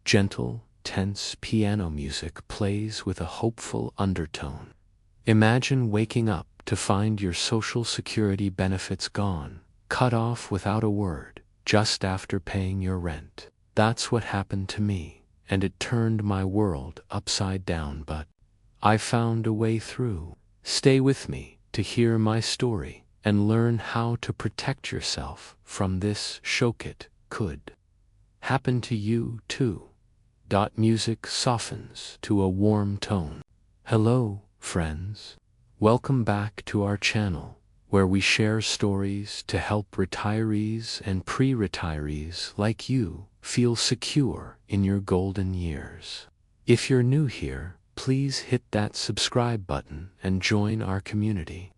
Gentle, tense piano music plays with a hopeful undertone. Imagine waking up to find your Social Security benefits gone, cut off without a word, just after paying your rent. That's what happened to me, and it turned my world upside down, but I found a way through. Stay with me to hear my story and learn how to protect yourself from this shock. It could happen to you too. Music softens to a warm tone. Hello, friends. Welcome back to our channel, where we share stories to help retirees and pre-retirees like you feel secure in your golden years. If you're new here, please hit that subscribe button and join our community.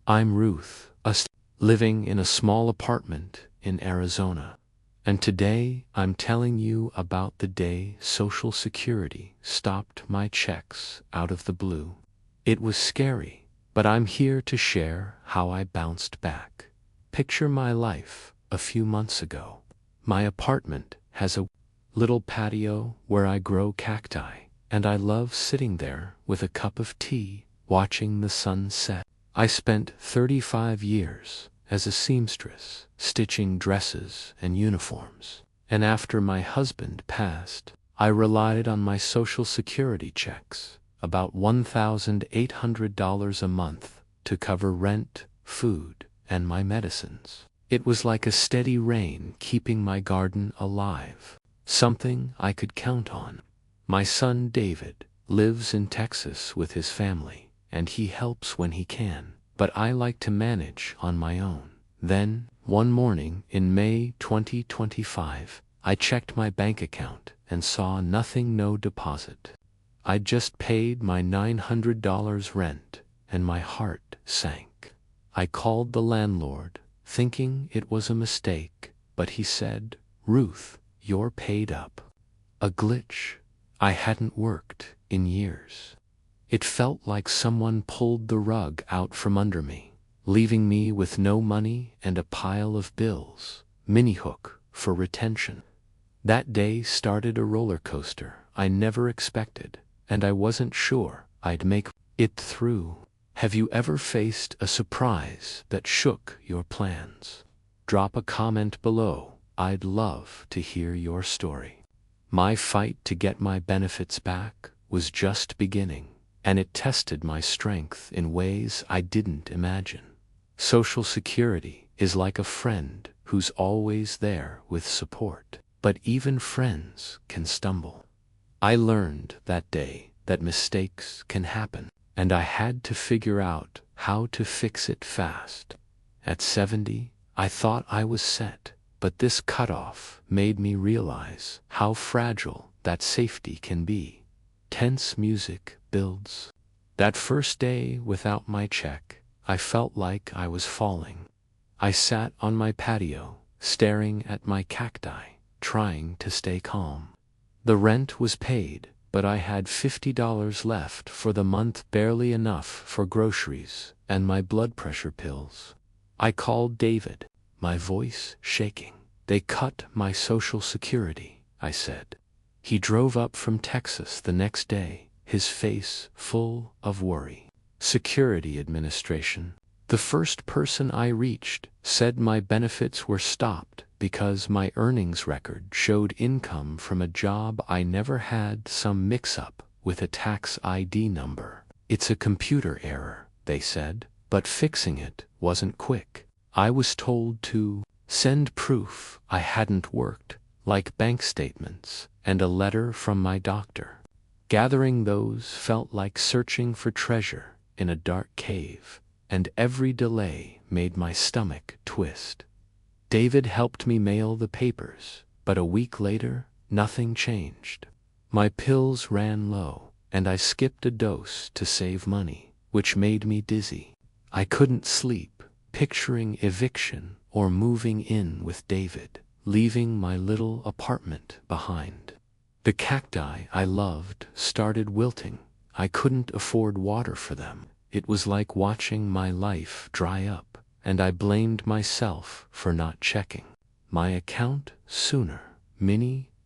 I'm Ruth, living in a small apartment in Arizona. And today I'm telling you about the day Social Security stopped my checks out of the blue. It was scary, but I'm here to share how I bounced back. Picture my life a few months ago. My apartment has a little patio where I grow cacti, and I love sitting there with a cup of tea, watching the sun set. I spent 35 years as a seamstress, stitching dresses and uniforms. And after my husband passed, I relied on my Social Security checks, about $1,800 a month, to cover rent, food, and my medicines. It was like a steady rain keeping my garden alive, something I could count on. My son David lives in Texas with his family, and he helps when he can, but I like to manage on my own. Then, one morning in May 2025, I checked my bank account and saw no deposit. I'd just paid my $900 rent, and my heart sank. I called the landlord, thinking it was a mistake, but he said, "Ruth, you're paid up." A glitch. I hadn't worked in years. It felt like someone pulled the rug out from under me, leaving me with no money and a pile of bills. Mini-hook for retention. That day started a roller coaster I never expected, and I wasn't sure I'd make it through. Have you ever faced a surprise that shook your plans? Drop a comment below. I'd love to hear your story. My fight to get my benefits back was just beginning, and it tested my strength in ways I didn't imagine. Social Security is like a friend who's always there with support, but even friends can stumble. I learned that day that mistakes can happen, and I had to figure out how to fix it fast. At 70, I thought I was set, but this cutoff made me realize how fragile that safety can be. Tense music builds. That first day without my check, I felt like I was falling. I sat on my patio, staring at my cacti, trying to stay calm. The rent was paid, but I had $50 left for the month, barely enough for groceries and my blood pressure pills. I called David, my voice shaking. "They cut my Social Security," I said. He drove up from Texas the next day, his face full of worry. Security Administration. The first person I reached said my benefits were stopped because my earnings record showed income from a job I never had, some mix-up with a tax ID number. "It's a computer error," they said, but fixing it wasn't quick. I was told to send proof I hadn't worked, like bank statements and a letter from my doctor. Gathering those felt like searching for treasure in a dark cave, and every delay made my stomach twist. David helped me mail the papers, but a week later, nothing changed. My pills ran low, and I skipped a dose to save money, which made me dizzy. I couldn't sleep, picturing eviction or moving in with David, leaving my little apartment behind. The cacti I loved started wilting. I couldn't afford water for them. It was like watching my life dry up, and I blamed myself for not checking my account sooner.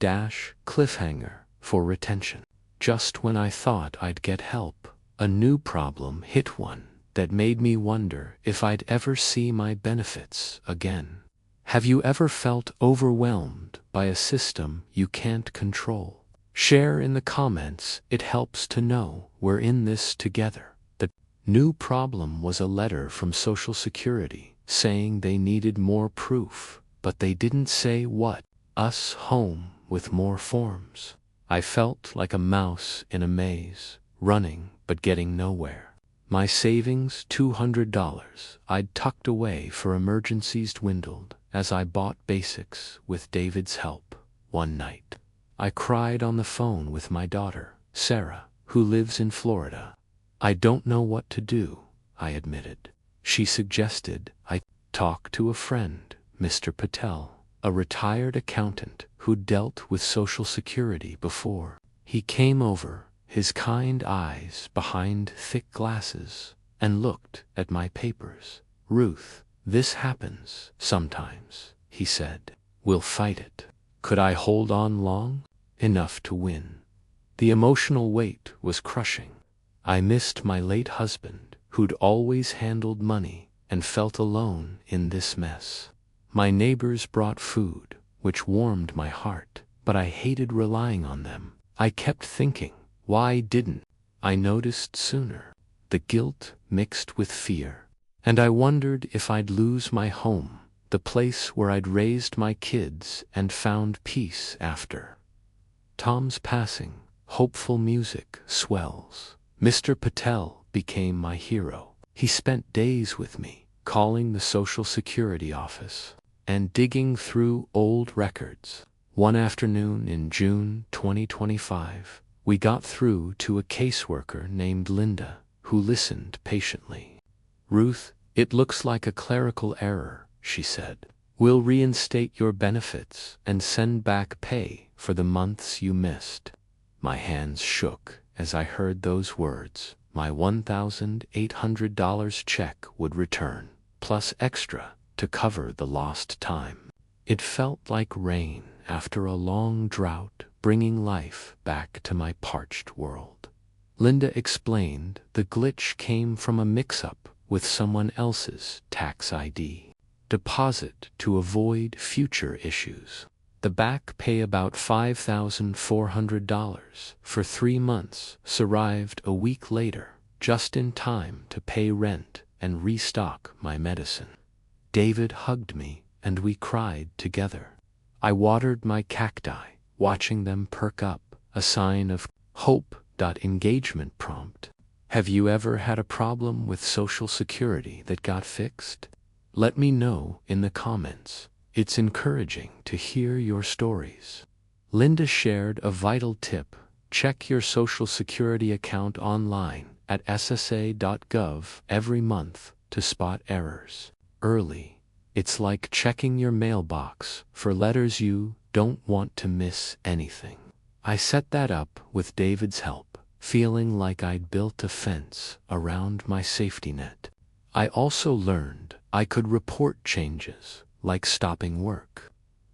cliffhanger for retention. Just when I thought I'd get help, a new problem hit, one that made me wonder if I'd ever see my benefits again. Have you ever felt overwhelmed by a system you can't control? Share in the comments, it helps to know we're in this together. The new problem was a letter from Social Security saying they needed more proof, but they didn't say what. Us home with more forms. I felt like a mouse in a maze, running but getting nowhere. My savings, $200 I'd tucked away for emergencies, dwindled as I bought basics with David's help. One night, I cried on the phone with my daughter, Sarah, who lives in Florida. I don't know what to do, I admitted. She suggested I talk to a friend, Mr. Patel, a retired accountant who'd dealt with Social Security before. He came over, his kind eyes behind thick glasses, and looked at my papers. "Ruth, this happens sometimes," he said. "We'll fight it." Could I hold on long enough to win? The emotional weight was crushing. I missed my late husband, who'd always handled money, and felt alone in this mess. My neighbors brought food, which warmed my heart, but I hated relying on them. I kept thinking, why didn't I noticed sooner? The guilt mixed with fear, and I wondered if I'd lose my home, the place where I'd raised my kids and found peace after. Tom's passing, hopeful music swells. Mr. Patel became my hero. He spent days with me, calling the Social Security office and digging through old records. One afternoon in June 2025, we got through to a caseworker named Linda, who listened patiently. "Ruth, it looks like a clerical error," she said. "We'll reinstate your benefits and send back pay for the months you missed." My hands shook as I heard those words. My $1,800 check would return, plus extra to cover the lost time. It felt like rain after a long drought, bringing life back to my parched world. Linda explained the glitch came from a mix-up with someone else's tax ID deposit to avoid future issues. The back pay, about $5,400 for 3 months, arrived a week later, just in time to pay rent and restock my medicine. David hugged me and we cried together. I watered my cacti, watching them perk up, a sign of hope. Engagement prompt: have you ever had a problem with Social Security that got fixed? Let me know in the comments. It's encouraging to hear your stories. Linda shared a vital tip: check your Social Security account online at ssa.gov every month to spot errors early. It's like checking your mailbox for letters you don't want to miss anything. I set that up with David's help, feeling like I'd built a fence around my safety net. I also learned I could report changes, like stopping work,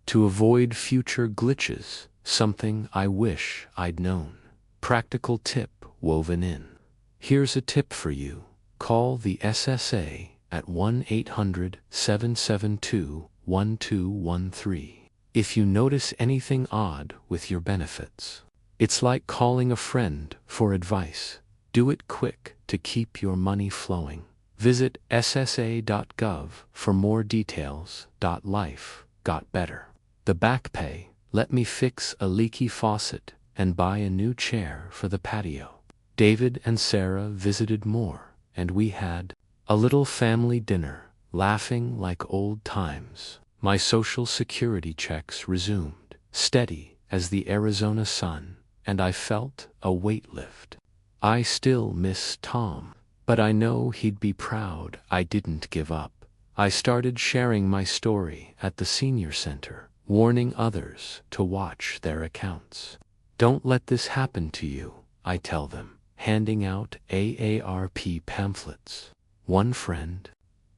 to avoid future glitches, something I wish I'd known. Practical tip woven in. Here's a tip for you. Call the SSA at 1-800-772-1213 if you notice anything odd with your benefits. It's like calling a friend for advice. Do it quick to keep your money flowing. Visit ssa.gov for more details. Life got better. The back pay let me fix a leaky faucet and buy a new chair for the patio. David and Sarah visited more, and we had a little family dinner, laughing like old times. My Social Security checks resumed, steady as the Arizona sun, and I felt a weight lift. I still miss Tom, but I know he'd be proud I didn't give up. I started sharing my story at the senior center, warning others to watch their accounts. Don't let this happen to you, I tell them, handing out AARP pamphlets. One friend,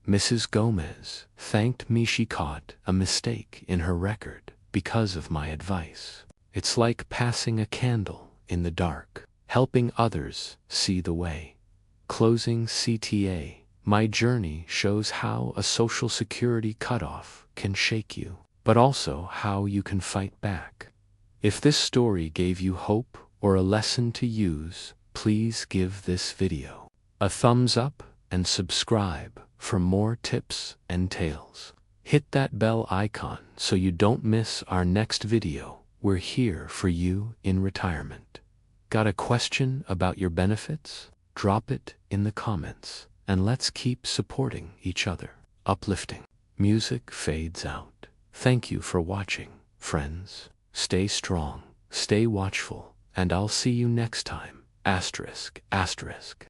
Mrs. Gomez, thanked me. She caught a mistake in her record because of my advice. It's like passing a candle in the dark, helping others see the way. Closing CTA. My journey shows how a Social Security cutoff can shake you, but also how you can fight back. If this story gave you hope or a lesson to use, please give this video a thumbs up and subscribe for more tips and tales. Hit that bell icon so you don't miss our next video. We're here for you in retirement. Got a question about your benefits? Drop it in the comments, and let's keep supporting each other. Uplifting music fades out. Thank you for watching, friends. Stay strong, stay watchful, and I'll see you next time. Asterisk, asterisk.